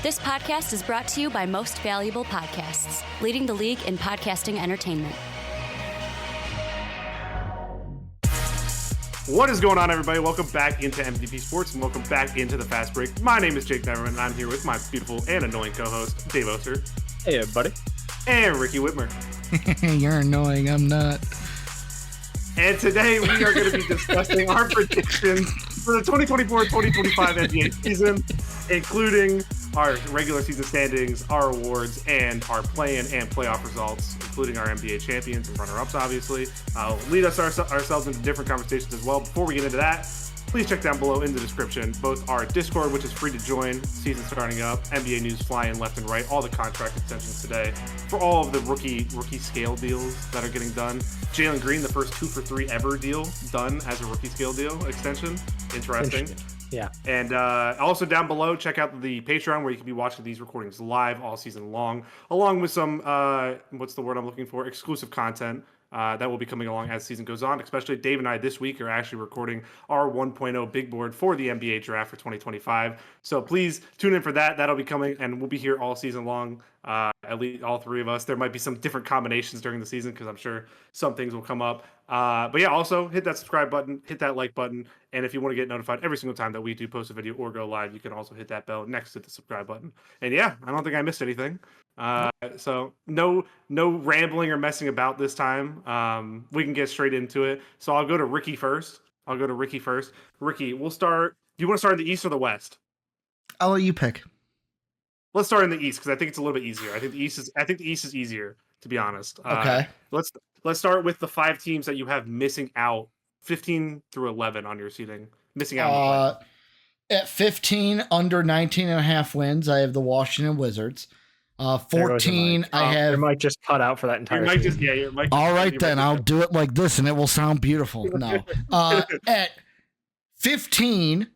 This podcast is brought to you by Most Valuable Podcasts, leading the league in podcasting entertainment. What is going on, everybody? Welcome back into MVP Sports and welcome back into the Fast Break. My name is Jake Neverman, and I'm here with my beautiful and annoying co-host, Dave Oster. Hey, everybody. And Ricky Widmer. You're annoying, I'm not. And today we are going to be discussing our predictions for the 2024-2025 NBA season, including our regular season standings, our awards, and our play-in and playoff results, including our NBA champions and runner-ups, obviously. Lead us ourselves into different conversations as well. Before we get into that, please check down below in the description both our Discord, which is free to join, season starting up, NBA news flying left and right, all the contract extensions today, for all of the rookie scale deals that are getting done. Jalen Green, the first 2 for 3 ever deal done as a rookie scale deal extension. Interesting. Yeah. And also down below, check out the Patreon where you can be watching these recordings live all season long, along with some, what's the word I'm looking for, exclusive content that will be coming along as the season goes on. Especially Dave and I this week are actually recording our 1.0 big board for the NBA draft for 2025. So please tune in for that. That'll be coming, and we'll be here all season long. At least all three of us. There might be some different combinations during the season because I'm sure some things will come up. But yeah, also hit that subscribe button, hit that like button, and if you want to get notified every single time that we do post a video or go live, you can also hit that bell next to the subscribe button. And yeah, I don't think I missed anything. So no rambling or messing about this time. We can get straight into it. So I'll go to Ricky first. Ricky, we'll start. Do you want to start in the East or the West? I'll let you pick. Let's start in the East because I think it's a little bit easier. I think the East is easier, to be honest. Okay. Let's start with the 5 teams that you have missing out, 15 through 11 on your seating. Missing out. At 15, under 19.5 wins, I have the Washington Wizards. 14, I have. Your mic just cut out for that entire. Your mic. All right, then I'll do it like this, and it will sound beautiful. No. At 15,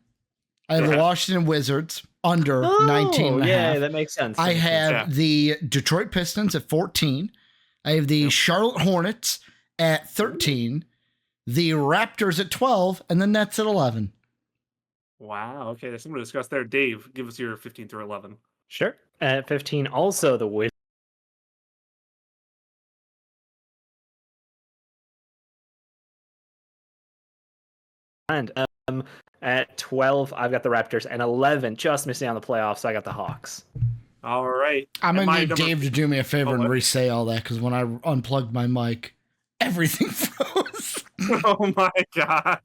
I have the Washington Wizards under 19.5. Yeah, that makes sense. I have the Detroit Pistons at 14. I have the Charlotte Hornets at 13, the Raptors at 12, and the Nets at 11. Wow. Okay, there's something to discuss there. Dave, give us your 15 through 11. Sure. At 15, also the Wizards. And at 12, I've got the Raptors, and 11, just missing on the playoffs, so I got the Hawks. All right. I'm going to need Dave to do me a favor and re-say all that, because when I unplugged my mic, everything froze. Oh, my God.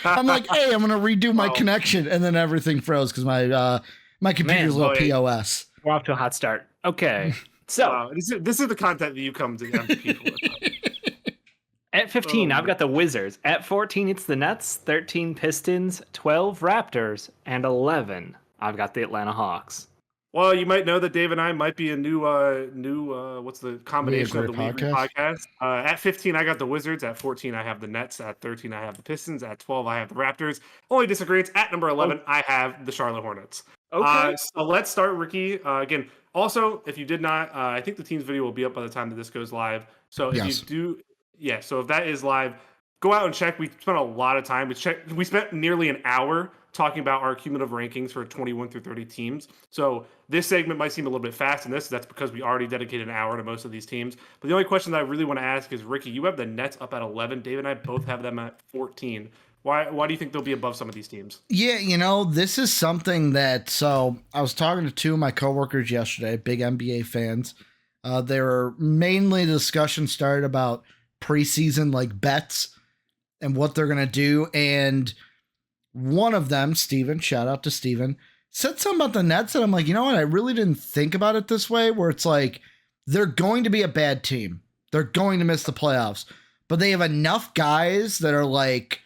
I'm like, hey, I'm going to redo my connection, and then everything froze because my computer's a little POS. We're off to a hot start. Okay. So this is the content that you come to MVP for. At 15, I've got the Wizards. At 14, it's the Nets. 13, Pistons. 12, Raptors. And 11, I've got the Atlanta Hawks. Well, you might know that Dave and I might be a new what's the combination of the podcast? At 15, I got the Wizards. At 14, I have the Nets. At 13, I have the Pistons. At 12, I have the Raptors. Only disagreements. At number 11, I have the Charlotte Hornets. Okay. So let's start, Ricky. Again, also, if you did not, I think the team's video will be up by the time that this goes live. So if you do, so if that is live, go out and check. We spent a lot of time. We spent nearly an hour talking about our cumulative rankings for 21 through 30 teams. So this segment might seem a little bit fast in this. That's because we already dedicated an hour to most of these teams. But the only question that I really want to ask is, Ricky, you have the Nets up at 11. Dave and I both have them at 14. Why do you think they'll be above some of these teams? Yeah, this is something that, so I was talking to 2 of my coworkers yesterday, big NBA fans. They were mainly the discussion started about preseason like bets and what they're going to do. And one of them, Steven, shout out to Steven, said something about the Nets. And I'm like, you know what? I really didn't think about it this way, where it's like, they're going to be a bad team. They're going to miss the playoffs, but they have enough guys that are like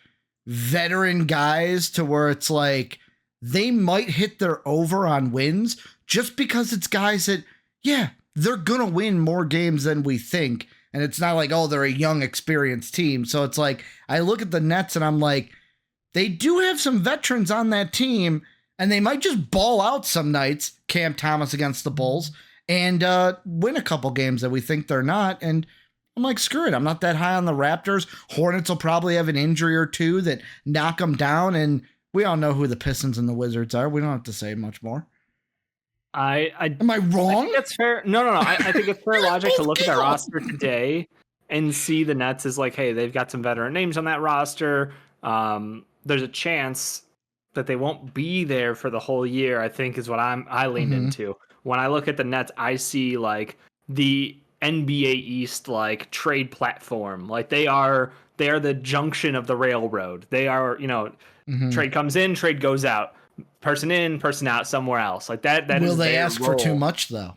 veteran guys to where it's like they might hit their over on wins just because it's guys that, they're going to win more games than we think. And it's not like, oh, they're a young, experienced team. So it's like, I look at the Nets and I'm like, they do have some veterans on that team, and they might just ball out some nights, Cam Thomas against the Bulls, and win a couple games that we think they're not. And I'm like, screw it. I'm not that high on the Raptors. Hornets will probably have an injury or two that knock them down. And we all know who the Pistons and the Wizards are. We don't have to say much more. Am I I wrong? think that's fair. No. I think it's fair logic to look at their roster today and see the Nets as like, hey, they've got some veteran names on that roster. There's a chance that they won't be there for the whole year, I think is what I leaned into. When I look at the Nets, I see like the NBA East like trade platform. Like they are the junction of the railroad. They are, trade comes in, trade goes out. Person in, person out somewhere else. Like that Will is they their ask for role. too much though?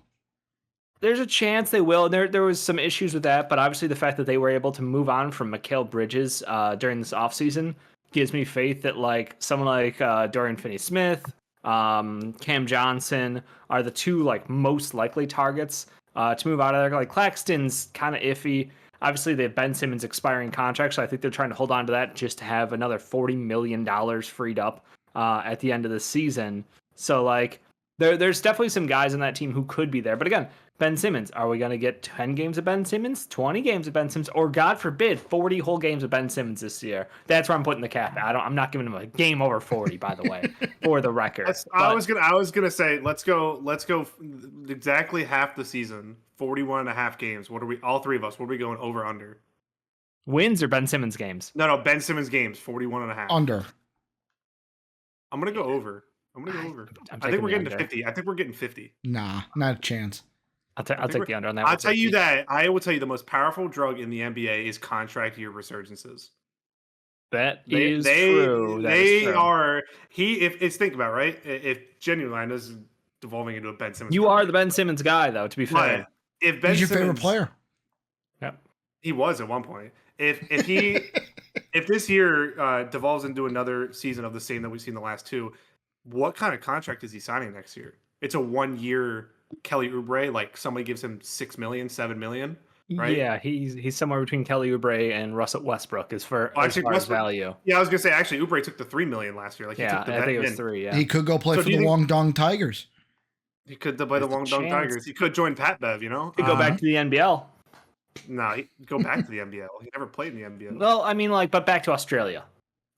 There's a chance they will. There was some issues with that, but obviously the fact that they were able to move on from Mikal Bridges during this offseason gives me faith that like someone like Dorian Finney-Smith, Cam Johnson are the two like most likely targets to move out of there. Like Claxton's kind of iffy. Obviously, they have Ben Simmons' expiring contract, so I think they're trying to hold on to that just to have another $40 million freed up at the end of the season. So like there's definitely some guys on that team who could be there. But again, Ben Simmons, are we going to get 10 games of Ben Simmons, 20 games of Ben Simmons, or God forbid, 40 whole games of Ben Simmons this year? That's where I'm putting the cap at. I'm not giving him a game over 40, by the way, for the record. I was gonna say let's go exactly half the season, 41 and a half games. What are we? All three of us. What are we going over under? Wins or Ben Simmons games? No, Ben Simmons games, 41 and a half. Under. I'm gonna go over. I think we're getting to 50. I think we're getting 50. Nah, not a chance. I'll take the under on that. I'll tell you that. I will tell you the most powerful drug in the NBA is contract year resurgences. That is true. They are. If think about it, right. If genuinely, I know this is devolving into a Ben Simmons. You are the Ben Simmons guy, though. To be fair, if Ben He's your Simmons, favorite player. Yep. He was at one point. If this year devolves into another season of the same that we've seen the last two, what kind of contract is he signing next year? It's a 1-year Kelly Oubre, like somebody gives him $6 million, $7 million, right? Yeah, he's somewhere between Kelly Oubre and Russell Westbrook as far as value. Yeah, I was gonna say actually Oubre took the $3 million last year. Like he took the I think it was 3. Yeah, He could go play for the Wongdong Tigers. He could play the Wongdong Tigers. He could join Pat Bev. Could go back to the NBL. No, he'd go back to the NBL. He never played in the NBL. Well, I mean, but back to Australia.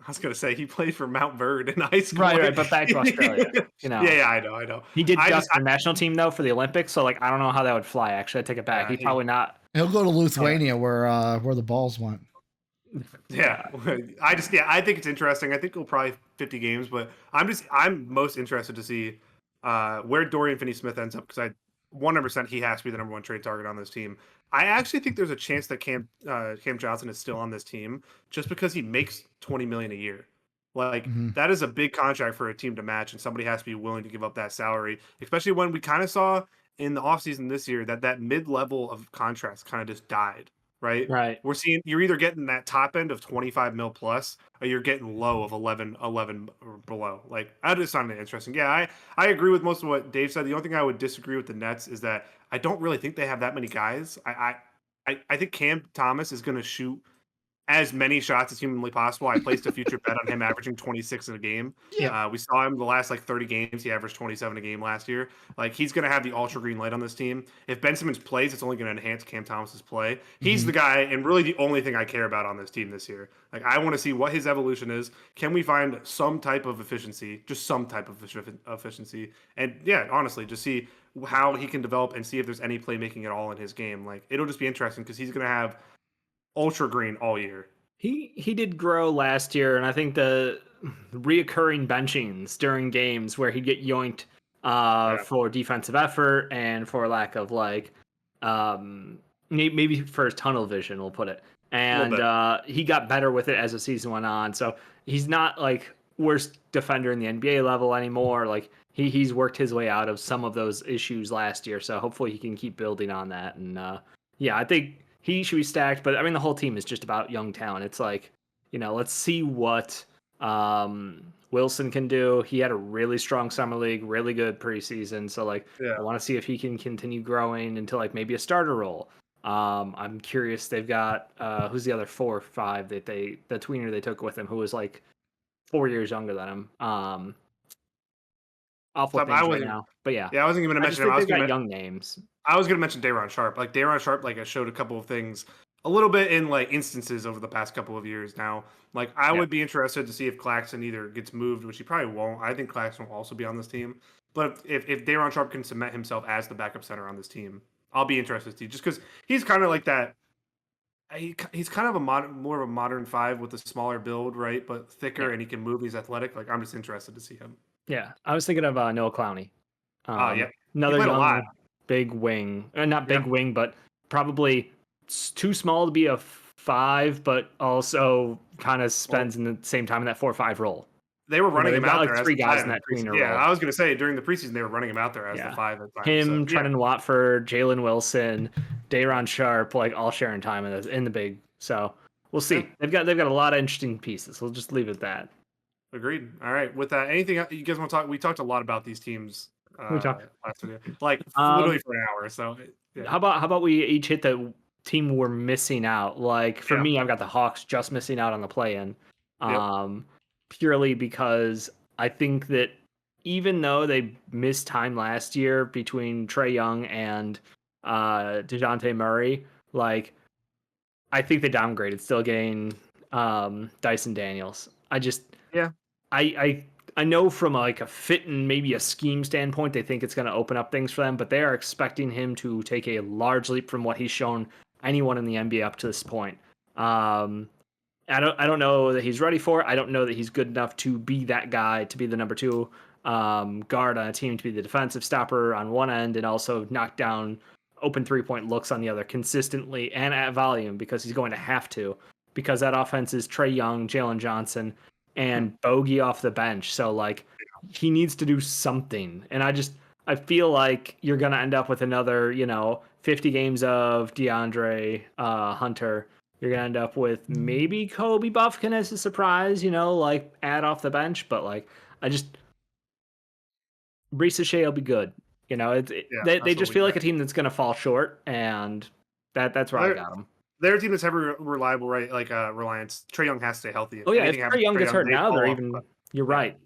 I was gonna say he played for Mount Verde in high school. Right, but back to Australia. Yeah, I know. He did just the national team though for the Olympics, so like I don't know how that would fly. Actually, I take it back. He'd probably not. He'll go to Lithuania where the balls went. Yeah, I think it's interesting. I think he'll probably 50 games, but I'm most interested to see where Dorian Finney-Smith ends up because 100% he has to be the number one trade target on this team. I actually think there's a chance that Cam Johnson is still on this team just because he makes $20 million a year. Like that is a big contract for a team to match, and somebody has to be willing to give up that salary, especially when we kind of saw in the offseason this year that mid-level of contracts kind of just died. Right. We're seeing you're either getting that top end of 25 mil plus, or you're getting low of 11 or below. Like I just found it interesting. Yeah, I agree with most of what Dave said. The only thing I would disagree with the Nets is that I don't really think they have that many guys. I think Cam Thomas is going to shoot as many shots as humanly possible. I placed a future bet on him averaging 26 in a game. Yeah. We saw him the last 30 games. He averaged 27 a game last year. Like he's going to have the ultra green light on this team. If Ben Simmons plays, it's only going to enhance Cam Thomas's play. He's the guy and really the only thing I care about on this team this year. Like I want to see what his evolution is. Can we find some type of efficiency, just some type of efficiency? And yeah, honestly, just see how he can develop and see if there's any playmaking at all in his game. Like it'll just be interesting because he's going to have ultra green all year. He did grow last year, and I think the reoccurring benchings during games where he'd get yoinked for defensive effort and for lack of maybe for his tunnel vision, we'll put it. And he got better with it as the season went on. So he's not like worst defender in the NBA level anymore. Like he's worked his way out of some of those issues last year. So hopefully he can keep building on that. And I think he should be stacked, but I mean, the whole team is just about young talent. It's like, let's see what Wilson can do. He had a really strong summer league, really good preseason. So I want to see if he can continue growing into maybe a starter role. I'm curious. They've got who's the other 4 or 5 that the tweener they took with him, who was 4 years younger than him. I'll flip names right now, but yeah, I wasn't even going to mention him. I was got young names. I was going to mention Day'Ron Sharpe. Day'Ron Sharpe, I showed a couple of things, a little bit in instances over the past couple of years now. I would be interested to see if Claxton either gets moved, which he probably won't. I think Claxton will also be on this team. But if Day'Ron Sharpe can cement himself as the backup center on this team, I'll be interested to see. Just because he's kind of like that. He's kind of more of a modern five with a smaller build, right? But thicker, and he can move. He's athletic. Like I'm just interested to see him. Yeah, I was thinking of Noah Clowney. Yeah, he Another played a lot. young, big wing. Not big wing, but probably too small to be a 5, but also kind of spends in the same time in that 4-5 role. They were running him out like there as 3 the guys five in that tweener Yeah, role. I was going to say during the preseason they were running him out there as the 5 at times. Him, Trenton Watford, Jalen Wilson, Day'Ron Sharpe, like all sharing time in the big. So we'll see. They've got a lot of interesting pieces. We'll just leave it at that. Agreed. All right. With that, anything you guys want to talk? We talked a lot about these teams. We talked last video, like literally for an hour. So yeah. How about we each hit the team we're missing out? Like for me, I've got the Hawks just missing out on the play-in, purely because I think that even though they missed time last year between Trae Young and DeJounte Murray, like I think they downgraded, still getting Dyson Daniels. I know from like a fit and maybe a scheme standpoint, they think it's going to open up things for them, but they are expecting him to take a large leap from what he's shown anyone in the NBA up to this point. I don't know that he's ready for it. I don't know that he's good enough to be that guy, to be the number 2 guard on a team, to be the defensive stopper on one end and also knock down open 3-point looks on the other consistently and at volume, because he's going to have to, because that offense is Trae Young, Jalen Johnson, and Bogey off the bench. So like he needs to do something. And I feel like you're going to end up with another, 50 games of DeAndre Hunter. You're going to end up with maybe Kobe Buffkin as a surprise, like add off the bench. But like, Brees Shea will be good. They just feel like a team that's going to fall short. And that's where I got them. Their team is heavily reliable, right? Like Reliance. Trae Young has to stay healthy. Oh yeah, if Trae Young gets hurt now, they're even. You're right.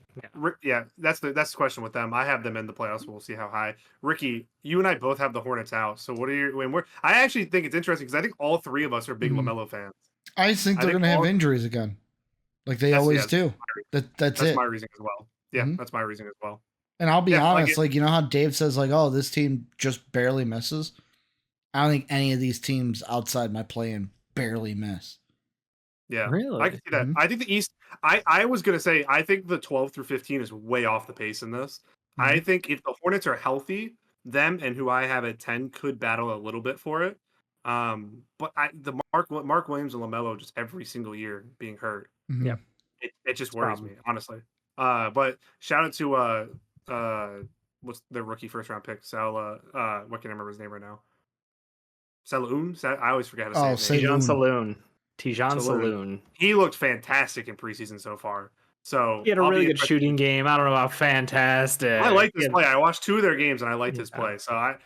Yeah, that's the question with them. I have them in the playoffs. We'll see how high. Ricky, you and I both have the Hornets out. So what are your? I actually think it's interesting because I think all 3 of us are big LaMelo fans. I think they're going to have injuries again, like they always do. That's it. My reasoning as well. Yeah, that's my reasoning as well. And I'll be honest, like you know how Dave says, like, oh, this team just barely misses. I don't think any of these teams outside my play-in barely miss. Yeah, really? I can see that. Mm-hmm. I think the East. I was gonna say I think the 12 through 15 is way off the pace in this. Mm-hmm. I think if the Hornets are healthy, them and who I have at 10 could battle a little bit for it. But Mark Williams and LaMelo just every single year being hurt. Mm-hmm. Yeah, it just worries me honestly. But shout out to what's their rookie first round pick, What can I remember his name right now? Saloon? I always forget how to say his name. Tijan Saloon. He looked fantastic in preseason so far. So he had a really good shooting game. I don't know about fantastic. I like this play. I watched 2 of their games and I liked his play. So I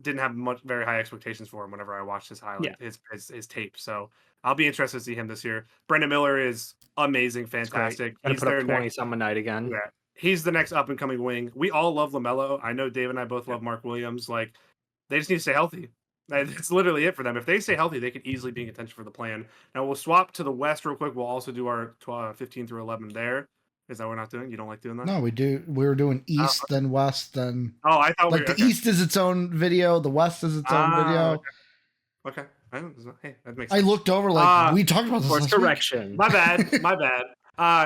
didn't have very high expectations for him whenever I watched his highlight, his tape. So I'll be interested to see him this year. Brendan Miller is amazing, fantastic. He's there 20-some a night again. Yeah, he's the next up and coming wing. We all love LaMelo. I know Dave and I both love Mark Williams. Like, they just need to stay healthy. That's literally it for them. If they stay healthy, they could easily be in contention for the plan. Now we'll swap to the West real quick. We'll also do our 15 through 11 there. Is that what we're not doing? You don't like doing that? No, we do. We were doing East, then West, then. Oh, I thought the East is its own video. The West is its own video. Okay. Hey, that makes sense. I looked over we talked about this. Course correction. My bad.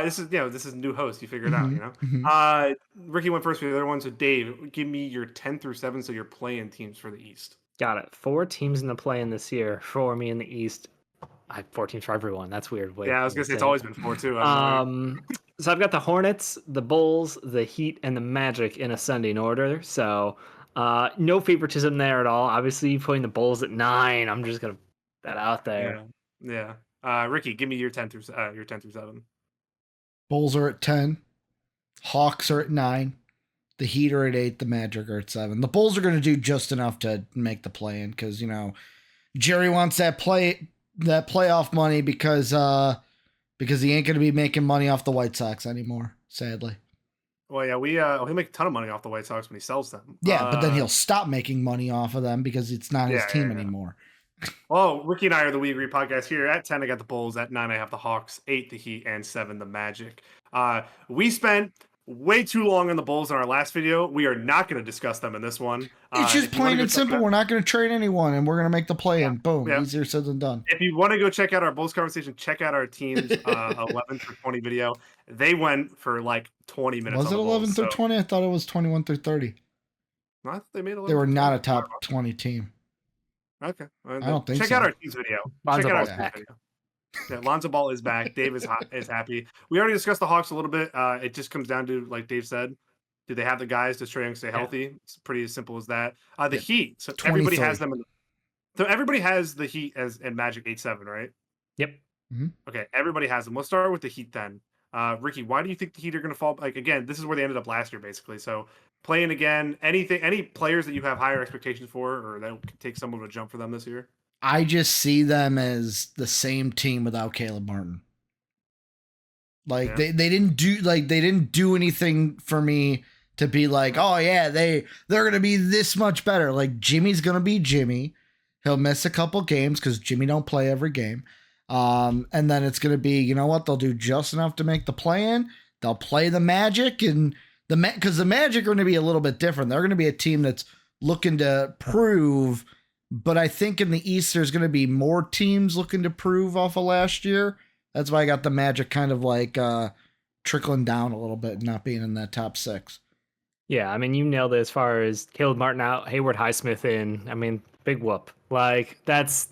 This is a new host. You figure it out, Mm-hmm. Ricky went first for the other one. So Dave, give me your 10 through 7. So you're playing teams for the East. Got it. 4 teams in the play-in this year for me in the East. I have 4 teams for everyone. That's weird. Yeah, I was gonna say it's always been 4 too. So I've got the Hornets, the Bulls, the Heat, and the Magic in ascending order. So no favoritism there at all. Obviously, putting the Bulls at 9. I'm just gonna put that out there. Yeah. Ricky, give me your 10 through 7. Bulls are at 10. Hawks are at 9. The Heat are at 8. The Magic are at 7. The Bulls are going to do just enough to make the play-in because, Jerry wants that playoff money because he ain't going to be making money off the White Sox anymore, sadly. Well, yeah, he'll make a ton of money off the White Sox when he sells them. Yeah, but then he'll stop making money off of them because it's not his team anymore. Well, Ricky and I are the We Agree podcast here. At 10, I got the Bulls. At 9, I have the Hawks. 8, the Heat. And 7, the Magic. We spent way too long on the Bulls in our last video. We are not going to discuss them in this one. It's just plain and simple. We're not going to trade anyone, and we're going to make the play in. Boom. Yeah. Easier said than done. If you want to go check out our Bulls conversation, check out our team's 11 through 20 video. They went for like 20 minutes. Was it 11 through 20? I thought it was 21 through 30. They made 11. They were not a top 20 team. Okay. I don't think so. Check out our team's video. Lonzo Ball's back. Video. Yeah, Lonzo Ball is back. Dave is happy. We already discussed the Hawks a little bit. It just comes down to, like Dave said, do they have the guys to Trae Young stay healthy? It's pretty as simple as that. The Heat. So 23. Everybody has them. So everybody has the Heat as in Magic 8-7, right? Yep. Mm-hmm. Okay, everybody has them. We'll start with the Heat then. Ricky, why do you think the Heat are going to fall? Like again, this is where they ended up last year, basically. So playing again, any players that you have higher expectations for, or that could take some of a jump for them this year? I just see them as the same team without Caleb Martin. Like they didn't do anything for me to be like, oh yeah, they're gonna be this much better. Like Jimmy's gonna be Jimmy. He'll miss a couple games because Jimmy don't play every game. And then it's gonna be, you know what, they'll do just enough to make the play-in. They'll play the Magic, and because the Magic are gonna be a little bit different. They're gonna be a team that's looking to prove. But I think in the East, there's going to be more teams looking to prove off of last year. That's why I got the Magic kind of like trickling down a little bit, not being in that top 6. Yeah, I mean, you nailed it as far as Caleb Martin out, Hayward Highsmith in. I mean, big whoop. Like that's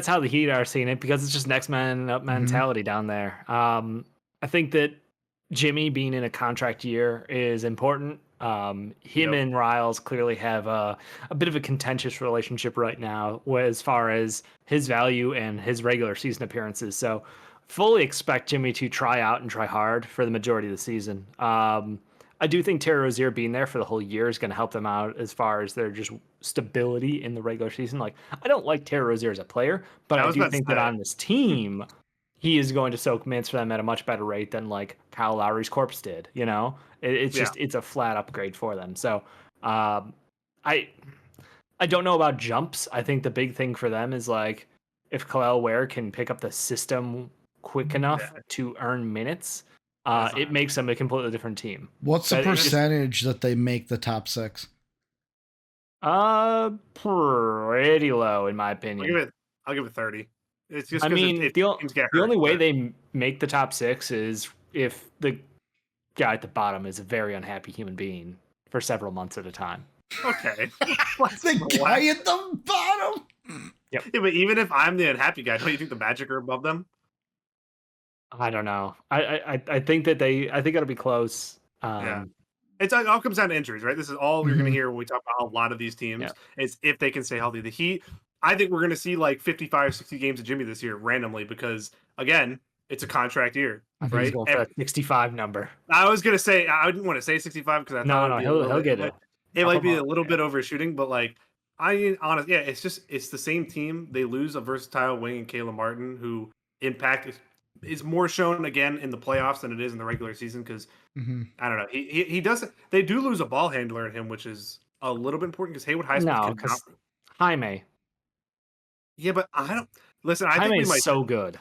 how the Heat are seeing it, because it's just next man up mentality down there. I think that Jimmy being in a contract year is important. Him and Riles clearly have a bit of a contentious relationship right now as far as his value and his regular season appearances. So fully expect Jimmy to try out and try hard for the majority of the season. I do think Terry Rozier being there for the whole year is going to help them out as far as their just stability in the regular season. Like, I don't like Terry Rozier as a player, but I do think that on this team, he is going to soak minutes for them at a much better rate than like Kyle Lowry's corpse did. You know, it's just it's a flat upgrade for them. So I don't know about jumps. I think the big thing for them is like if Khalil Ware can pick up the system quick enough to earn minutes, it makes them a completely different team. What's the percentage that they make the top 6? Pretty low in my opinion. I'll give it 30. It's just, I mean, the only way they make the top 6 is if the guy at the bottom is a very unhappy human being for several months at a time. Okay. The guy at the bottom? Yep. Yeah, but even if I'm the unhappy guy, don't you think the Magic are above them? I don't know. I think that I think it'll be close. Yeah. It all comes down to injuries, right? This is all we're going to hear when we talk about a lot of these teams is if they can stay healthy. The Heat, I think we're going to see like 55, 60 games of Jimmy this year randomly because, again, it's a contract year, right? He's going for that 65 number. I was going to say, I didn't want to say 65 because I thought he'll get it. It might be a little bit overshooting, but like, it's the same team. They lose a versatile wing in Caleb Martin, who impact is more shown again in the playoffs than it is in the regular season because I don't know. He doesn't. They do lose a ball handler in him, which is a little bit important because Hayward Highsmith because Jaime. Yeah, but I don't listen. I Jaime think we might. So good.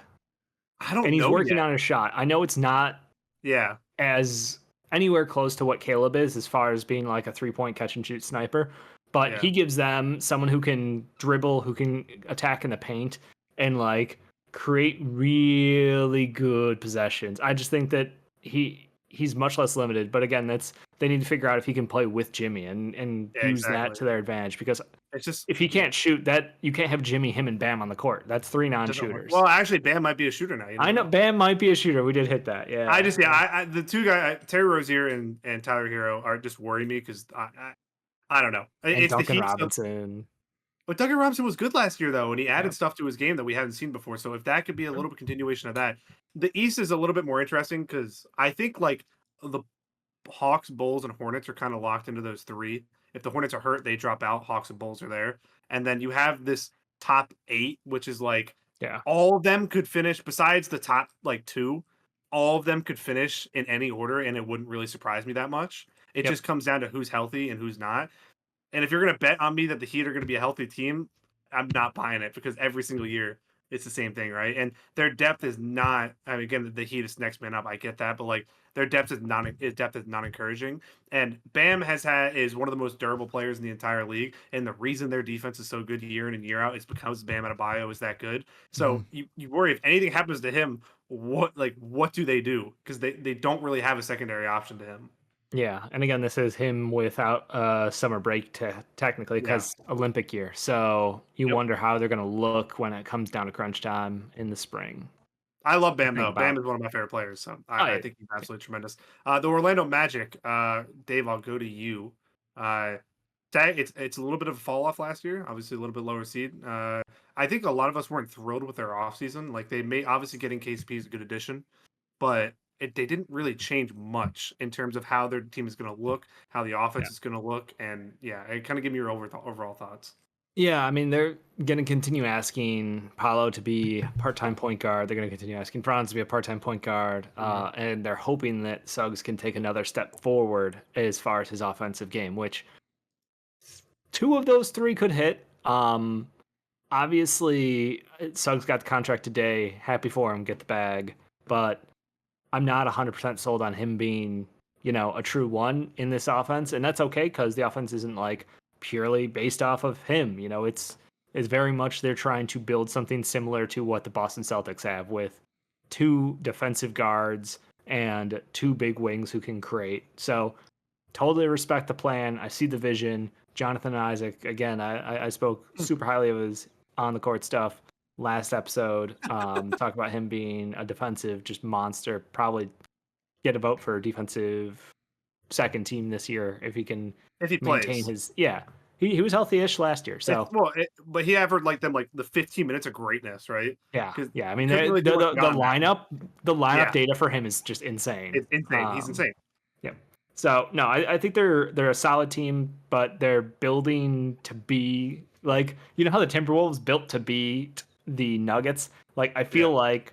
I don't. And he's know working yet. on a shot. I know it's not. Yeah. As anywhere close to what Caleb is, as far as being like a 3-point catch and shoot sniper, but he gives them someone who can dribble, who can attack in the paint, and like create really good possessions. I just think that he's much less limited, but again, they need to figure out if he can play with Jimmy and use that to their advantage because it's just if he can't shoot that, you can't have Jimmy, him, and Bam on the court. That's 3 non-shooters. Well, actually, Bam might be a shooter now. I know Bam might be a shooter. We did hit that. Yeah. The two guys, Terry Rozier and Tyler Hero, are just worrying me because I don't know. And it's Duncan the Robinson. But Duncan Robinson was good last year, though, and he added stuff to his game that we hadn't seen before. So if that could be a little bit continuation of that, the East is a little bit more interesting because I think like the Hawks, Bulls, and Hornets are kind of locked into those 3. If the Hornets are hurt, they drop out. Hawks and Bulls are there, and then you have this top 8, which is like all of them could finish. Besides the top like 2, all of them could finish in any order, and it wouldn't really surprise me that much. It just comes down to who's healthy and who's not. And if you're going to bet on me that the Heat are going to be a healthy team, I'm not buying it because every single year it's the same thing, right? And their depth is not. I mean, again, the Heat is next man up. I get that, but like their depth is not encouraging. And Bam is one of the most durable players in the entire league. And the reason their defense is so good year in and year out is because Bam Adebayo is that good. So you worry if anything happens to him, what do they do? Because they don't really have a secondary option to him. Yeah, and again, this is him without summer break technically Yeah. because Olympic year. So you Yep. wonder how they're going to look when it comes down to crunch time in the spring. I love Bam Think though. Bam about. is one of my favorite players. So Oh, I yeah. think he's absolutely tremendous. The Orlando Magic, Dave, I'll go to you. Uh, it's a little bit of a fall off last year. Obviously, a little bit lower seed. I think a lot of us weren't thrilled with their offseason. Like they may obviously getting KCP is a good addition, but they didn't really change much in terms of how their team is going to look, how the offense is going to look, and yeah, it kind of give me your overall thoughts. Yeah, I mean, they're going to continue asking Paolo to be part-time point guard. They're going to continue asking Franz to be a part-time point guard. And they're hoping that Suggs can take another step forward as far as his offensive game, which two of those three could hit. Obviously, Suggs got the contract today. Happy for him, get the bag. But I'm not 100% sold on him being, a true one in this offense. And that's okay because the offense isn't like purely based off of him. It's very much they're trying to build something similar to what the Boston Celtics have with two defensive guards and two big wings who can create. So totally respect the plan. I see the vision. Jonathan Isaac, again, I spoke super highly of his on the court stuff last episode. Talk about him being a defensive just monster. Probably get a vote for defensive second team this year if he can If he maintain plays, his he was healthy-ish last year. So but he averaged like the 15 minutes of greatness, right? yeah. Because I mean couldn't really do much the beyond that. lineup Yeah, data for him is just insane. it's insane. He's insane. Yep. So no, I think they're a solid team, but they're building to be like how the Timberwolves built to beat the Nuggets. Like I feel like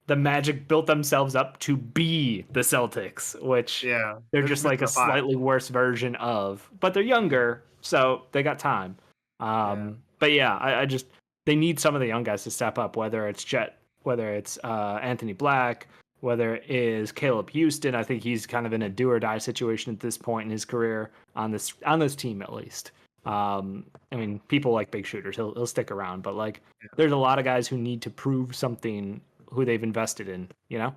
the Magic built themselves up to be the Celtics, which Yeah, they're this just is like a the five. slightly worse version of, but they're younger, so they got time. Yeah. But yeah, I just they need some of the young guys to step up, whether it's Chet, whether it's Anthony Black, whether it is Caleb Houston. I think he's kind of in a do or die situation at this point in his career on this team at least. I mean, people like big shooters. He'll stick around, but like, there's a lot of guys who need to prove something who they've invested in. Yeah,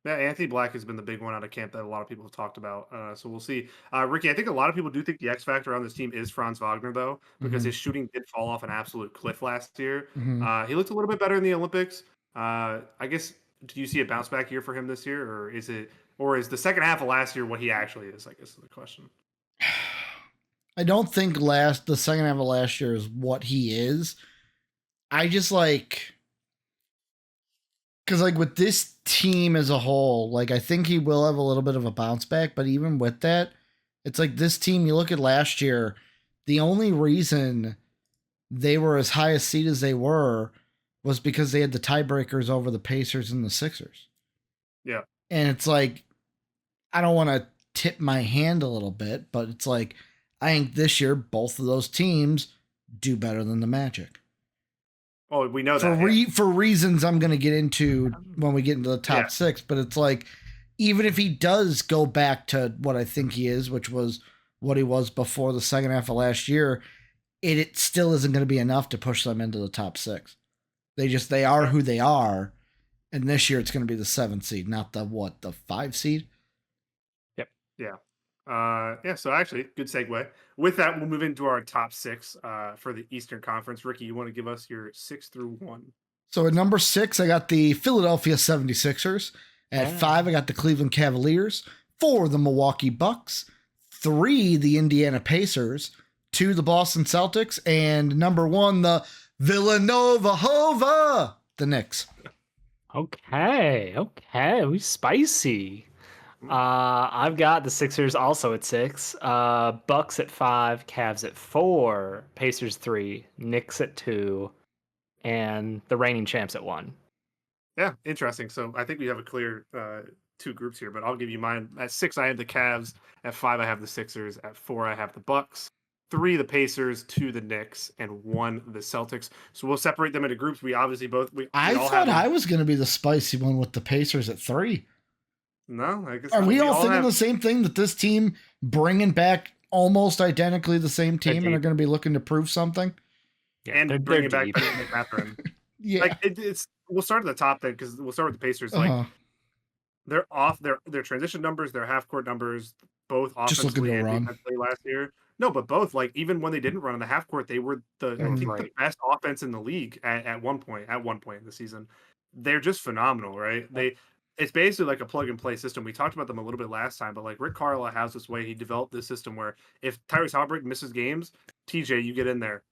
Anthony Black has been the big one out of camp that a lot of people have talked about. So we'll see. Ricky, I think a lot of people do think the X factor on this team is Franz Wagner, though, because his shooting did fall off an absolute cliff last year. He looked a little bit better in the Olympics. I guess, do you see a bounce back year for him this year, or is the second half of last year what he actually is? I guess is the question. I don't think the second half of last year is what he is. I just because with this team as a whole, I think he will have a little bit of a bounce back, but even with that, it's like this team, you look at last year, the only reason they were as high a seed as they were was because they had the tiebreakers over the Pacers and the Sixers. Yeah. And it's like, I don't want to tip my hand a little bit, but it's like, I think this year, both of those teams do better than the Magic. Oh, we know that. For reasons I'm going to get into when we get into the top six, but it's like, even if he does go back to what I think he is, which was what he was before the second half of last year, it still isn't going to be enough to push them into the top six. They are who they are, and this year it's going to be the 7th seed, not the 5 seed? Yep. Yeah. So actually, good segue. With that, we'll move into our top 6 for the Eastern Conference. Ricky, you want to give us your 6 through 1? So at number 6, I got the Philadelphia 76ers. At 5, I got the Cleveland Cavaliers. 4, the Milwaukee Bucks. 3, the Indiana Pacers. 2, the Boston Celtics. And number 1, the Villanova Hova, the Knicks. Okay, we spicy. I've got the Sixers also at 6, Bucks at 5, Cavs at 4, Pacers 3, Knicks at 2, and the reigning champs at 1. Yeah, interesting. So I think we have a clear 2 groups here, but I'll give you mine. At 6, I have the Cavs. At 5, I have the Sixers. At 4, I have the Bucks. 3 the Pacers, 2 the Knicks, and 1 the Celtics. So we'll separate them into groups. We obviously both we I all thought have I was going to be the spicy one with the Pacers at 3. No, I guess Are not. we all thinking have, the same thing, that this team bringing back almost identically the same team and are going to be looking to prove something? Yeah, and they're bringing back deep. Bennedict Mathurin. Yeah. Like it's we'll start at the top then because we'll start with the Pacers. Like they're off their transition numbers, their half court numbers, both Just looking offensively to and run. defensively last year. No, but both, like even when they didn't run in the half court, they were I think the best offense in the league at one point in the season. They're just phenomenal, right? It's basically like a plug and play system. We talked about them a little bit last time, but like Rick Carlisle has this way. He developed this system where if Tyrese Halliburton misses games, TJ, you get in there.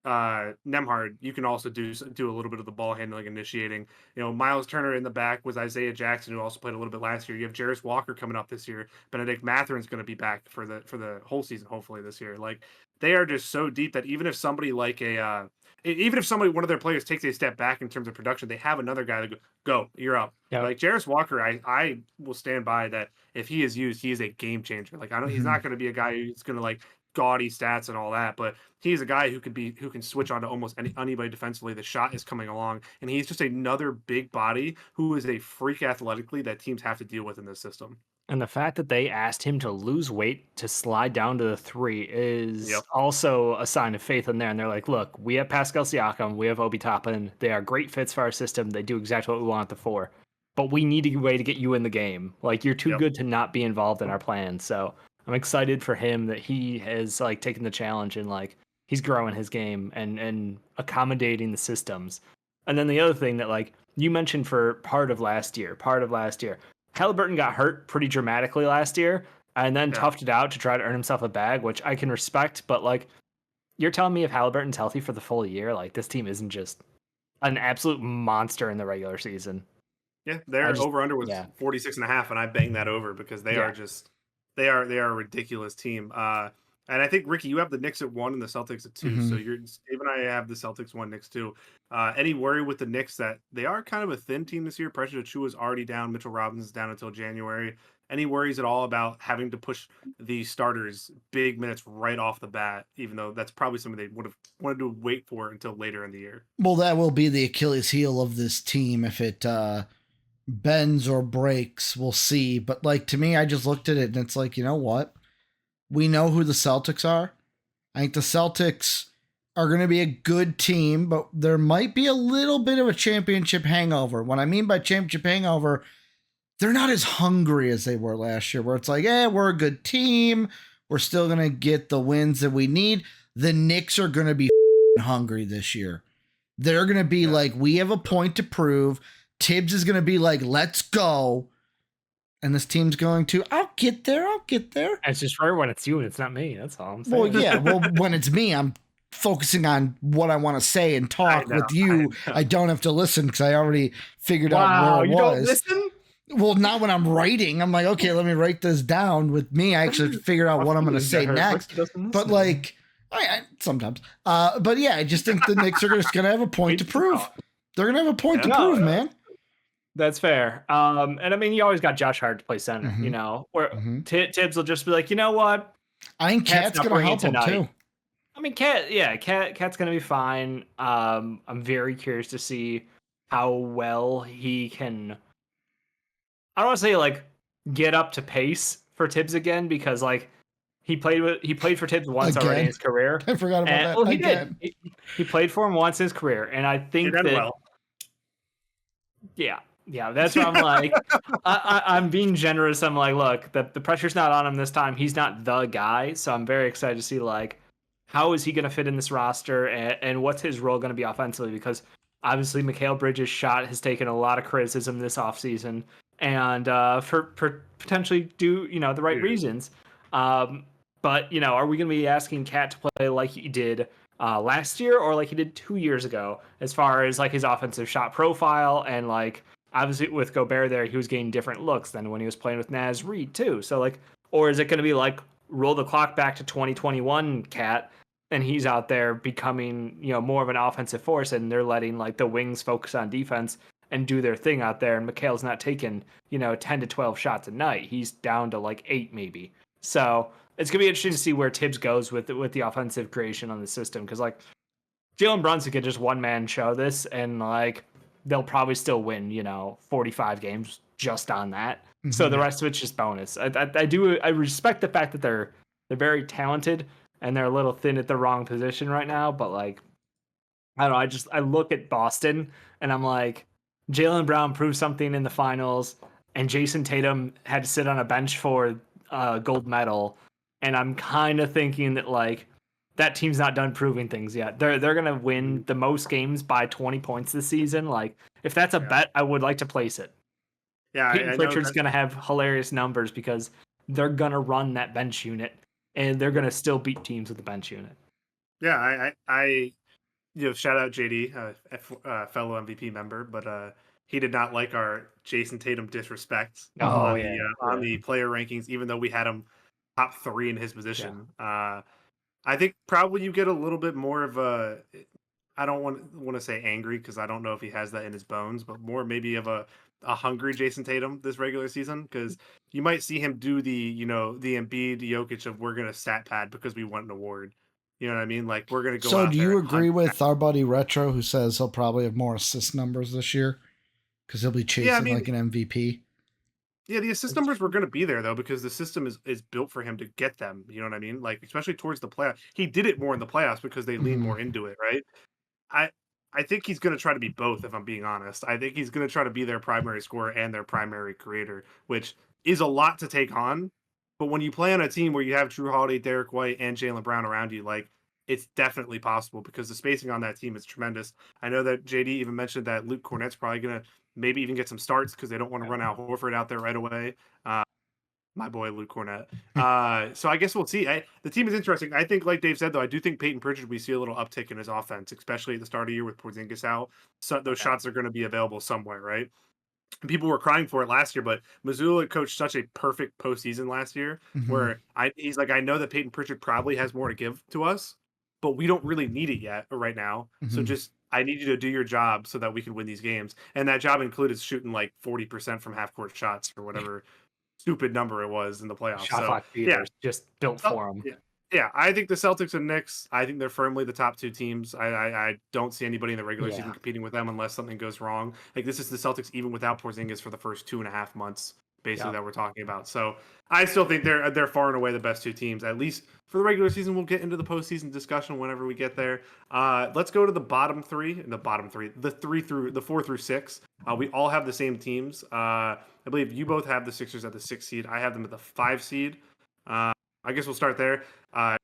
Nemhard, you can also do a little bit of the ball handling, initiating. You know, Miles Turner in the back was Isaiah Jackson, who also played a little bit last year. You have Jarris Walker coming up this year. Bennedict Mathurin's going to be back for the whole season, hopefully this year. Like they are just so deep that even if somebody like one of their players takes a step back in terms of production, they have another guy that go, you're up. Yep. Like Jarris Walker, I will stand by that. If he is used, he is a game changer. Like he's not going to be a guy who's going to like gaudy stats and all that, but he's a guy who can switch on to almost anybody defensively. The shot is coming along, and he's just another big body who is a freak athletically that teams have to deal with in this system. And the fact that they asked him to lose weight to slide down to the 3 is also a sign of faith in there. And they're like, look, we have Pascal Siakam, we have Obi Toppin. They are great fits for our system. They do exactly what we want at the 4. But we need a way to get you in the game. Like, you're too good to not be involved in our plan. So I'm excited for him that he has like taken the challenge and like he's growing his game and accommodating the systems. And then the other thing that like you mentioned for part of last year, Halliburton got hurt pretty dramatically last year and then toughed it out to try to earn himself a bag, which I can respect. But like, you're telling me if Halliburton's healthy for the full year, like this team isn't just an absolute monster in the regular season. Yeah, their over-under was 46.5, and I banged that over because they are just they are a ridiculous team. And I think, Ricky, you have the Knicks at 1 and the Celtics at 2. So Dave and I have the Celtics 1, Knicks 2. Any worry with the Knicks that they are kind of a thin team this year? Pressure Achua is already down. Mitchell Robinson is down until January. Any worries at all about having to push the starters big minutes right off the bat, even though that's probably something they would have wanted to wait for until later in the year? Well, that will be the Achilles heel of this team if it bends or breaks. We'll see. But like, to me, I just looked at it and it's like, you know what? We know who the Celtics are. I think the Celtics are going to be a good team, but there might be a little bit of a championship hangover. What I mean by championship hangover, they're not as hungry as they were last year, where it's like, we're a good team. We're still going to get the wins that we need. The Knicks are going to be hungry this year. They're going to be like, we have a point to prove. Tibbs is going to be like, let's go. And this team's going to, I'll get there. It's just rare when it's you and it's not me. That's all I'm saying. Well, yeah. Well, when it's me, I'm focusing on what I want to say and talk with you. I don't have to listen because I already figured out where it was. Don't listen? Well, not when I'm writing. I'm like, okay, let me write this down. With me, I actually figured out what I'm going to say next. But like, I sometimes. But yeah, I just think the Knicks are just going to have a point to prove. They're going to have a point to prove, man. That's fair. And I mean, you always got Josh Hart to play center, you know, where Tibbs will just be like, you know what? I think Cat's going to help him too. I mean, Cat's going to be fine. I'm very curious to see how well he can, I don't want to say like get up to pace for Tibbs again, because like he played for Tibbs once already in his career. I forgot about that. Well, he did. He played for him once in his career. And I think Yeah, that's what I'm like. I'm being generous. I'm like, look, the pressure's not on him this time. He's not the guy. So I'm very excited to see, like, how is he going to fit in this roster and what's his role going to be offensively? Because obviously Mikal Bridges' shot has taken a lot of criticism this offseason and for potentially do, you know, the right reasons. But, you know, are we going to be asking Cat to play like he did last year or like he did 2 years ago as far as, like, his offensive shot profile and, like, obviously, with Gobert there, he was getting different looks than when he was playing with Naz Reid, too. So, like, or is it going to be like roll the clock back to 2021 Cat, and he's out there becoming, you know, more of an offensive force, and they're letting, like, the wings focus on defense and do their thing out there, and Mikal's not taking, you know, 10 to 12 shots a night. He's down to, like, 8 maybe. So it's gonna be interesting to see where Tibbs goes with the offensive creation on the system, because like Jalen Brunson could just one man show this, and like they'll probably still win 45 games just on that. So the rest of it's just bonus. I respect the fact that they're very talented and they're a little thin at the wrong position right now, but like I don't know. I look at Boston and I'm like, Jaylen Brown proved something in the finals, and Jason Tatum had to sit on a bench for gold medal, and I'm kind of thinking that like that team's not done proving things yet. They're gonna win the most games by 20 points this season. Like if that's a bet, I would like to place it. Yeah, Peyton I know Pritchard's that. gonna have hilarious numbers because they're gonna run that bench unit, and they're gonna still beat teams with the bench unit. Yeah, I shout out JD, fellow MVP member, but he did not like our Jason Tatum disrespect Oh, on yeah, on yeah. the player rankings, even though we had him top 3 in his Yeah. position. I think probably you get a little bit more of a, I don't want to say angry because I don't know if he has that in his bones, but more maybe of a hungry Jason Tatum this regular season, because you might see him do the Embiid Jokic of we're gonna stat pad because we won an award. You know what I mean? Like we're gonna go So out do there you and hunt. agree with our buddy Retro, who says he'll probably have more assist numbers this year because he'll be Yeah, I chasing mean, like an MVP? yeah, the assist numbers were going to be there though because the system is built for him to get them. You know what I mean? Like especially towards the playoffs, he did it more in the playoffs because they lean Mhm. more into it, right? I I think he's going to try to be both. If I'm being honest, I think he's going to try to be their primary scorer and their primary creator, which is a lot to take on. But when you play on a team where you have Drew Holiday, Derek White, and Jalen Brown around you, like it's definitely possible because the spacing on that team is tremendous. I know that JD even mentioned that Luke Cornett's probably going to maybe even get some starts because they don't want to run Al Horford out there right away. Uh, my boy Luke Cornett. So I guess we'll see. The team is interesting. I think, like Dave said, though, I do think Peyton Pritchard, we see a little uptick in his offense, especially at the start of the year with Porzingis out. So those shots are going to be available somewhere, right? And people were crying for it last year, but Missoula coached such a perfect postseason last year, Mhm. where he's like, I know that Peyton Pritchard probably has more to give to us, but we don't really need it yet or right now. So Mhm. just I need you to do your job so that we can win these games. And that job included shooting like 40% from half court shots or whatever stupid number it was in the playoffs. Shot So clock yeah, beaters just built oh, for them. yeah, yeah. I think the Celtics and Knicks. I think they're firmly the top 2 teams. I don't see anybody in the regular season Yeah. competing with them unless something goes wrong. Like this is the Celtics even without Porzingis for the first 2.5 months, basically Yeah. that we're talking about. So I still think they're far and away the best 2 teams, at least for the regular season. We'll get into the postseason discussion whenever we get there. Let's go to the bottom 3. The bottom 3, the 4 through 6. We all have the same teams. I believe you both have the Sixers at the 6 seed. I have them at the 5 seed. Uh, I guess we'll start there.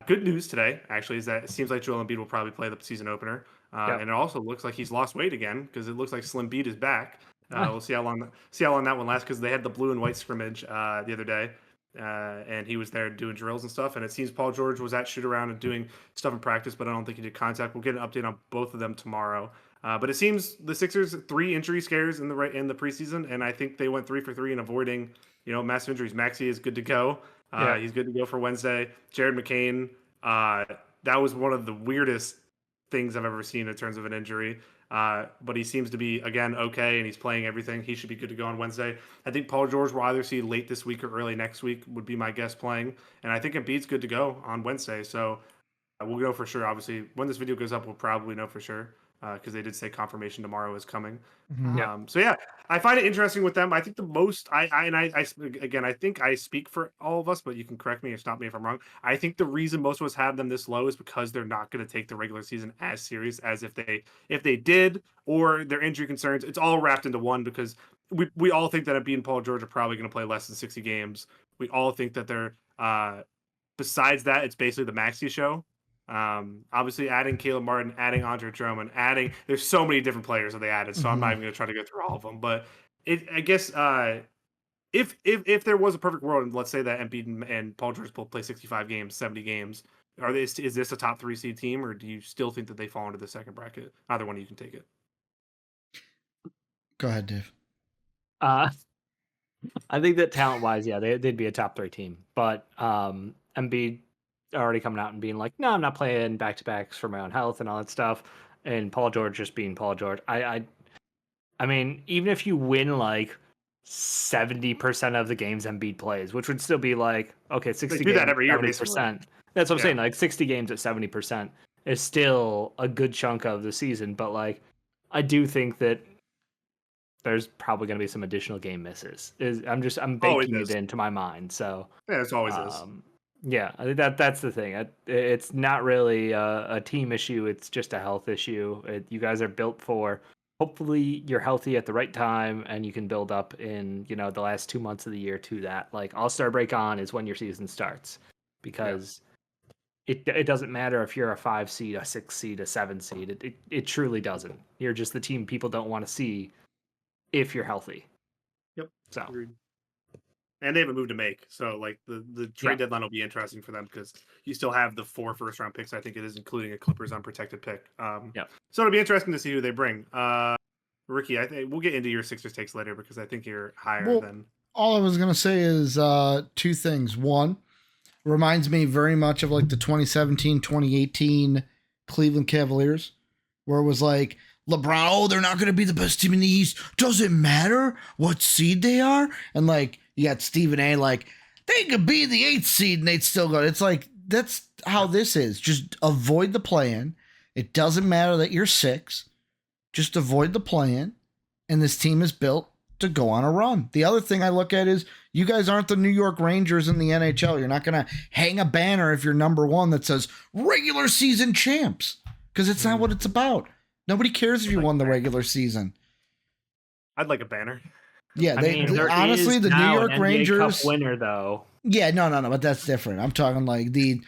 Good news today, actually, is that it seems like Joel Embiid will probably play the season opener, Yep. and it also looks like he's lost weight again because it looks like Slim Beat is back. Ah, We'll see how long that one lasts because they had the blue and white scrimmage the other day, and he was there doing drills and stuff. And it seems Paul George was at shoot around and doing stuff in practice, but I don't think he did contact. We'll get an update on both of them tomorrow. But it seems the Sixers 3 injury scares in the preseason, and I think they went 3 for 3 in avoiding massive injuries. Maxey is good to go. yeah. He's good to go for Wednesday. Jared McCain, that was one of the weirdest things I've ever seen in terms of an injury. But he seems to be, again, okay, and he's playing everything. He should be good to go on Wednesday. I think Paul George will either see late this week or early next week, would be my guess playing. And I think Embiid's good to go on Wednesday. So we'll know for sure. Obviously, when this video goes up, we'll probably know for sure because they did say confirmation tomorrow is coming. Mhm. Yeah. So yeah, I find it interesting with them. I think the most again, I think I speak for all of us, but you can correct me or stop me if I'm wrong. I think the reason most of us have them this low is because they're not going to take the regular season as serious as if they did, or their injury concerns. It's all wrapped into one because we all think that Embiid and Paul George are probably going to play less than 60 games. We all think that they're besides that, it's basically the Maxi show. Obviously adding Caleb Martin, adding Andre Drummond, there's so many different players that they added, so I'm not Mhm. even going to try to go through all of them. But I guess if there was a perfect world, and let's say that Embiid and Paul George both play 65 games, 70 games, is this a top 3 seed team, or do you still think that they fall into the second bracket? Either one, you can take it. Go ahead, Dave. I think that talent wise, yeah, they'd be a top 3 team. But Embiid already coming out and being like, no, I'm not playing back to backs for my own health and all that stuff. And Paul George just being Paul George. I mean, even if you win like 70% of the games Embiid plays, which would still be like, okay, 60 do games, that every year, 70%. That's what I'm Yeah. saying. Like 60 games at 70% is still a good chunk of the season. But like, I do think that there's probably going to be some additional game misses. I'm Always baking is. it into my mind. So Yeah, it's always is. yeah, I think that's the thing. It's not really a team issue. It's just a health issue. You guys are built for. Hopefully, you're healthy at the right time, and you can build up in the last 2 months of the year to that. Like All-Star break on is when your season starts, because it doesn't matter if you're a 5 seed, a 6 seed, a 7 seed. It truly doesn't. You're just the team people don't want to see if you're healthy. Yep. So. Agreed. And they have a move to make. So, like, the trade deadline will be interesting for them because you still have the 4 first-round picks, I think it is, including a Clippers unprotected pick. So it'll be interesting to see who they bring. Ricky, I think we'll get into your Sixers takes later because I think you're higher than... All I was going to say is 2 things. One, reminds me very much of like the 2017, 2018 Cleveland Cavaliers, where it was like, LeBron, they're not going to be the best team in the East. Doesn't matter what seed they are. And like, you got Stephen A. like, they could be the 8th seed and they'd still go. It's like, that's how this is. Just avoid the play-in. It doesn't matter that you're 6. Just avoid the play-in. And this team is built to go on a run. The other thing I look at is you guys aren't the New York Rangers in the NHL. You're not going to hang a banner if you're number 1 that says regular season champs, because it's not what it's about. Nobody cares if you won the regular season. I'd like a banner. Yeah, honestly, the New York Rangers Cup winner though. Yeah, no, but that's different. I'm talking like the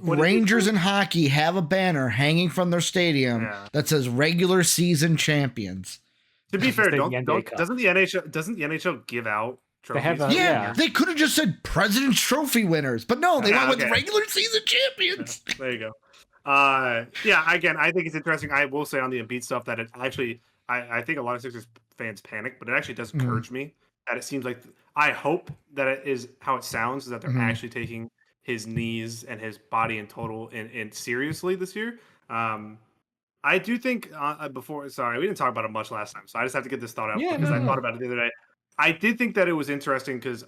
Rangers in hockey have a banner hanging from their stadium that says regular season champions. To be fair, doesn't the NHL give out trophies? They have they could have just said President's Trophy winners, but no, they went with regular season champions. There you go. Again, I think it's interesting. I will say on the Embiid stuff that it actually, I think a lot of Sixers fans panic, but it actually does encourage me that it seems like, I hope that it is how it sounds, is that they're actually taking his knees and his body in total in seriously this year. I do think we didn't talk about it much last time, so I just have to get this thought out I thought about it the other day. I did think that it was interesting because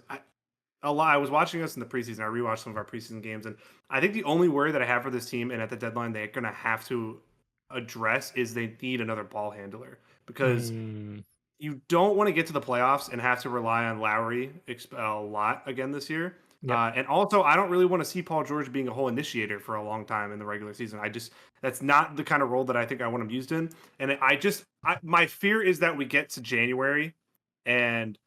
I was watching us in the preseason. I rewatched some of our preseason games, and I think the only worry that I have for this team and at the deadline they're going to have to address is they need another ball handler, because you don't want to get to the playoffs and have to rely on Lowry a lot again this year. Yep. And also, I don't really want to see Paul George being a whole initiator for a long time in the regular season. That's not the kind of role that I think I want him used in. And my fear is that we get to January and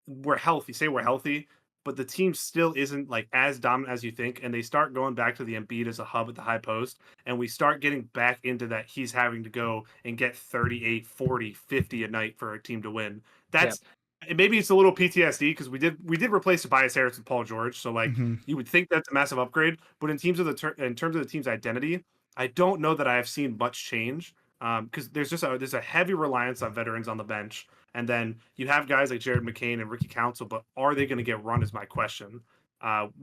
we're healthy, but the team still isn't like as dominant as you think, and they start going back to the Embiid as a hub at the high post, and we start getting back into that he's having to go and get 38, 40, 50 a night for a team to win. Maybe it's a little PTSD because we did replace Tobias Harris with Paul George, so like you would think that's a massive upgrade, but in terms of the team's identity, I don't know that I have seen much change, because there's a heavy reliance on veterans on the bench. And then you have guys like Jared McCain and Ricky Council, but are they going to get run is my question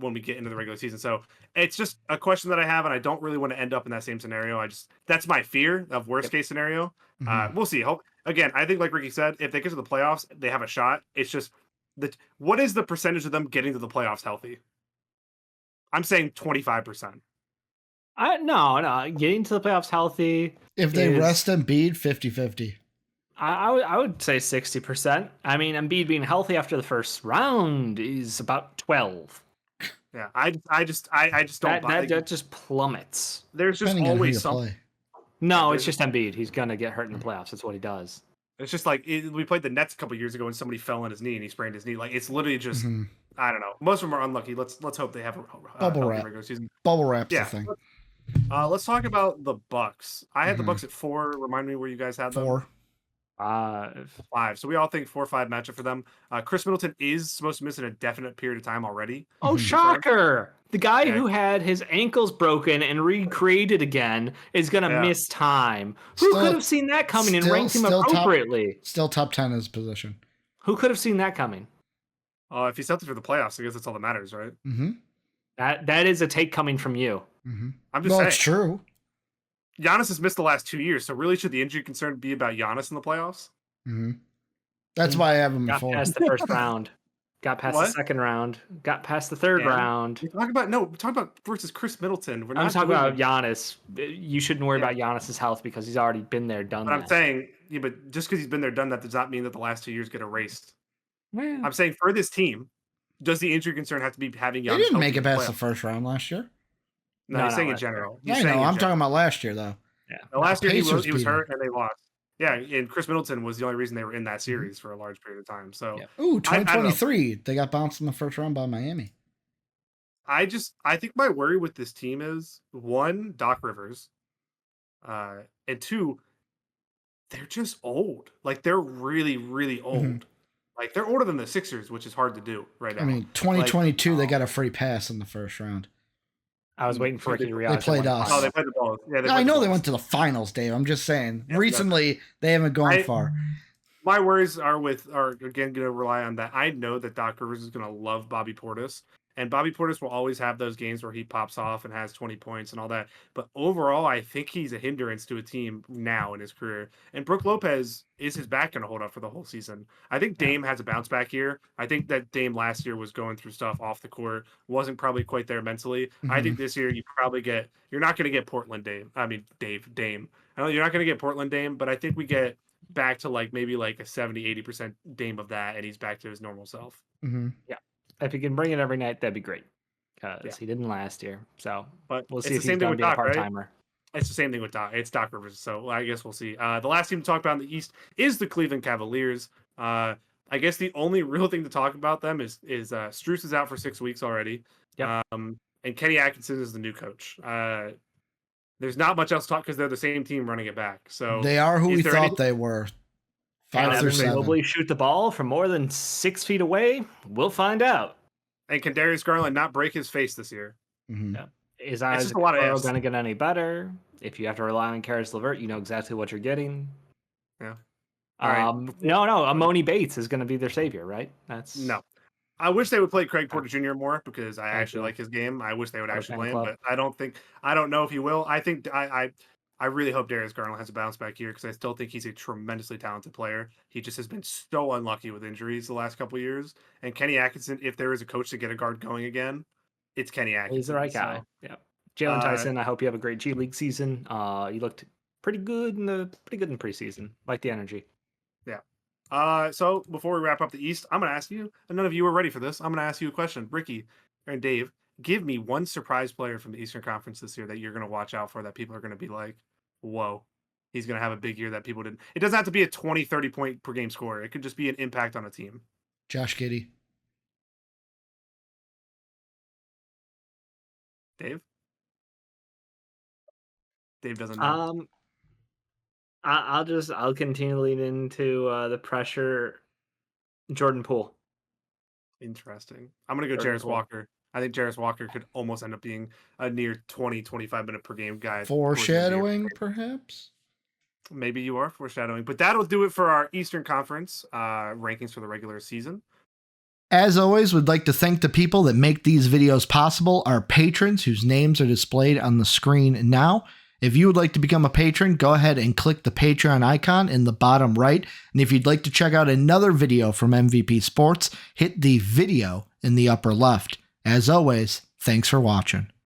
when we get into the regular season. So it's just a question that I have, and I don't really want to end up in that same scenario. That's my fear of worst case scenario. We'll see. Again, I think like Ricky said, if they get to the playoffs, they have a shot. It's just what is the percentage of them getting to the playoffs healthy? I'm saying 25%. No, getting to the playoffs healthy. If they rest Embiid, 50-50. I would say 60%. I mean, Embiid being healthy after the first round is about 12. Yeah, I just don't buy that just plummets. There's just always something. No, it's just Embiid. He's gonna get hurt in the playoffs. That's what he does. It's just like we played the Nets a couple years ago and somebody fell on his knee and he sprained his knee. Like, it's literally just I don't know. Most of them are unlucky. Let's hope they have a bubble wrap. Regular season. Bubble wrap's the thing. Let's talk about the Bucks. I had the Bucks at 4. Remind me where you guys had them. 4. 5. So we all think 4-5 matchup for them. Chris Middleton is supposed to miss an indefinite period of time already. Oh, shocker! The guy who had his ankles broken and recreated again is going to miss time. Who could have seen that coming and ranked him appropriately? Still top 10 in his position. Who could have seen that coming? If he's healthy for the playoffs, I guess that's all that matters, right? That is a take coming from you. I'm just saying. It's true. Giannis has missed the last 2 years, so really should the injury concern be about Giannis in the playoffs? That's why I have him at Got 4. past the first round. Got past the What? second round. Got past the third round. We're talking about versus Chris Middleton. We're I'm not talking doing about Giannis. You shouldn't worry about Giannis's health because he's already been there, done But that. I'm saying, yeah, but just because he's been there, done that, does not mean that the last 2 years get erased. Well, I'm saying for this team, does the injury concern have to be having Giannis? They didn't make healthy it past in the first round last year. No, No, he's no, saying in last year. general. I know. I'm talking about last year, though. yeah. The last year he was Pacers beat hurt and they lost. Yeah, and Chris Middleton was the only reason they were in that series for a large period of time. So, Ooh, I don't know. 2023. They got bounced in the first round by Miami. I think my worry with this team is, one, Doc Rivers, and two, they're just old. Like, they're really, really old. Like, they're older than the Sixers, which is hard to do right now. I mean, 2022, they got a free pass in the first round. I was waiting for Ricky to realize They played us. Oh, they played the ball. Yeah, I know they went to the finals, Dave. I'm just saying. Recently, they haven't gone far. My worries are again going to rely on that. I know that Doc Rivers is going to love Bobby Portis, and Bobby Portis will always have those games where he pops off and has 20 points and all that. But overall, I think he's a hindrance to a team now in his career. And Brook Lopez, is his back going to hold up for the whole season? I think Dame has a bounce back here. I think that Dame last year was going through stuff off the court, wasn't probably quite there mentally. I think this year you're not going to get Portland Dame. I mean, Dame. I know you're not going to get Portland Dame, but I think we get back to maybe a 70-80% Dame of that, and he's back to his normal self. Yeah. If he can bring it every night, that'd be great. Because he didn't last year. So but we'll it's see the if same he's thing going to with be a Doc, part-timer. right? It's the same thing with Doc. It's Doc Rivers. So I guess we'll see. The last team to talk about in the East is the Cleveland Cavaliers. I guess the only real thing to talk about them is Strus is out for 6 weeks already. Yep. And Kenny Atkinson is the new coach. There's not much else to talk because they're the same team running it back. So they are who we thought they were. 5 through 7. Will he shoot the ball from more than 6 feet away? We'll find out. And can Darius Garland not break his face this year? Yeah. Is Isaac going to get any better? If you have to rely on Karis LeVert, you know exactly what you're getting. Yeah. All right. No. Amoni Bates is going to be their savior, right? No. I wish they would play Craig Porter Jr. more because I actually like his game. I wish they would actually play him, but I don't know if he will. I think I really hope Darius Garland has a bounce back here because I still think he's a tremendously talented player. He just has been so unlucky with injuries the last couple of years. And Kenny Atkinson, if there is a coach to get a guard going again, it's Kenny Atkinson. He's the right guy. Yeah. Jalen Tyson, I hope you have a great G League season. You looked pretty good in preseason. Like the energy. Yeah. So before we wrap up the East, I'm going to ask you, and none of you were ready for this. I'm going to ask you a question. Ricky and Dave, give me one surprise player from the Eastern Conference this year that you're going to watch out for that people are going to be like, whoa, he's going to have a big year that people didn't. It doesn't have to be a 20, 30 point per game scorer. It could just be an impact on a team. Josh Giddey. Dave doesn't know. I'll continue to lean into the pressure. Jordan Poole. Interesting. I'm going to go Jarris Walker. I think Jarris Walker could almost end up being a near 20, 25 minute per game guy. Foreshadowing, perhaps? Maybe you are foreshadowing. But that'll do it for our Eastern Conference rankings for the regular season. As always, we'd like to thank the people that make these videos possible, our patrons whose names are displayed on the screen now. If you would like to become a patron, go ahead and click the Patreon icon in the bottom right. And if you'd like to check out another video from MVP Sports, hit the video in the upper left. As always, thanks for watching.